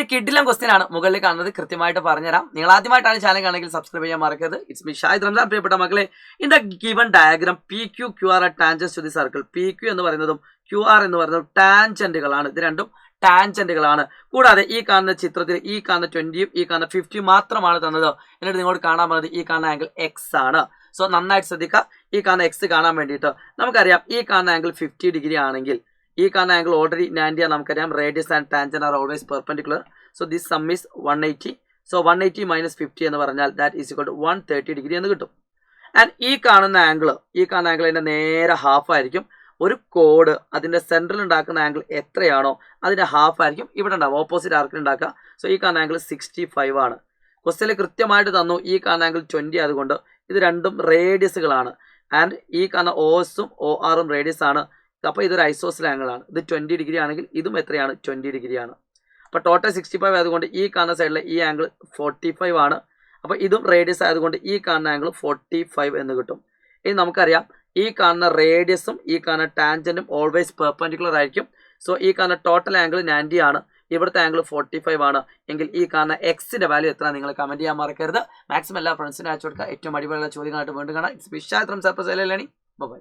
ഒരു കിഡിലം ക്വസ്റ്റ്യൻ ആണ് മുകളിൽ കാണുന്നത്. കൃത്യമായിട്ട് പറഞ്ഞുതരാം. നിങ്ങൾ ആദ്യമായിട്ടാണ് ചാനൽ കാണുമെങ്കിൽ സബ്സ്ക്രൈബ് ചെയ്യാൻ മറക്കരുത്. It's me Shahid Ramzan. പ്രിയപ്പെട്ട മക്കളെ, in the given diagram P Q Q R tangents to the circle. P Q എന്ന് പറയുന്നതും ക്യു ആർ എന്ന് പറയുന്നതും ടാൻജന്റുകളാണ്. ഇത് രണ്ടും ടാൻജന്റുകളാണ്. കൂടാതെ ഈ കാണുന്ന ചിത്രത്തിൽ ഈ കാണുന്ന 20യും ഈ കാണുന്ന 50 മാത്രമാണ് തന്നത്. എന്നിട്ട് നിങ്ങളോട് കാണാൻ പറഞ്ഞത് ഈ കാണുന്ന ആംഗിൾ എക്സ് ആണ്. സോ നന്നായിട്ട് ശ്രദ്ധിക്കുക. ഈ കാണുന്ന എക്സ് കാണാൻ വേണ്ടിയിട്ട് നമുക്കറിയാം ഈ കാണുന്ന ആംഗിൾ 50 ഡിഗ്രി ആണെങ്കിൽ ഈ കാണുന്ന ആംഗിൾ ഓൾറെഡി 90 ആണ്. നമുക്കറിയാം radius and tangent are always perpendicular. So this sum is 180. So 180 minus 50 എന്ന് പറഞ്ഞാൽ that is equal to 130 degree എന്ന് കിട്ടും. ആൻഡ് ഈ കാണുന്ന ആംഗിളിന്റെ നേരെ ഹാഫ് ആയിരിക്കും. ഒരു കോഡ് അതിന്റെ സെന്ററിൽ ഉണ്ടാക്കുന്ന ആംഗിൾ എത്രയാണോ അതിന്റെ ഹാഫ് ആയിരിക്കും ഇവിടെ ഉണ്ടാവും, ഓപ്പോസിറ്റ് ആർക്കിൽ ഉണ്ടാക്കുക. സോ ഈ കാണുന്ന ആംഗിൾ 65 ആണ്. ക്വസ്റ്റ്യനിൽ കൃത്യമായിട്ട് തന്നു ഈ കാണുന്ന ആംഗിൾ 20 ആയതുകൊണ്ട് ഇത് രണ്ടും റേഡിയസുകളാണ്. ആൻഡ് ഈ കാണുന്ന OSഉം ORഉം റേഡിയസ് ആണ്. അപ്പോൾ ഇതൊരു ഐസോസിൽ ആംഗിൾ ആണ്. ഇത് 20 ഡിഗ്രി ആണെങ്കിൽ ഇതും എത്രയാണ്? 20 ഡിഗ്രി ആണ്. അപ്പോൾ ടോട്ടൽ 65 ആയതുകൊണ്ട് ഈ കാണുന്ന സൈഡിലെ ഈ ആംഗിൾ 45 ആണ്. അപ്പോൾ ഇതും റേഡിയസ് ആയതുകൊണ്ട് ഈ കാണുന്ന ആംഗിൾ 45 എന്ന് കിട്ടും. ഇനി നമുക്കറിയാം ഈ കാണുന്ന റേഡിയസും ഈ കാണുന്ന ടാൻജന്റും ഓൾവേസ് പെർപെൻഡിക്കുലർ ആയിരിക്കും. സോ ഈ കാണുന്ന ടോട്ടൽ ആംഗിൾ 90 ആണ്. ഇവിടുത്തെ ആംഗിൾ 45 ആണ്. എങ്കിൽ ഈ കാണുന്ന എക്സിന്റെ വാല്യൂ എത്ര നിങ്ങൾ കമന്റ് ചെയ്യാൻ മറക്കരുത്. മാക്സിമം എല്ലാ ഫ്രണ്ട്സിനും അയച്ചു കൊടുക്കുക. ഏറ്റവും അടിപൊളിയുള്ള ചോദ്യങ്ങളായിട്ട് വീണ്ടും കാണാം. ഇറ്റ്സ് ഷാഹിദ് റംസാൻ. ബൈ.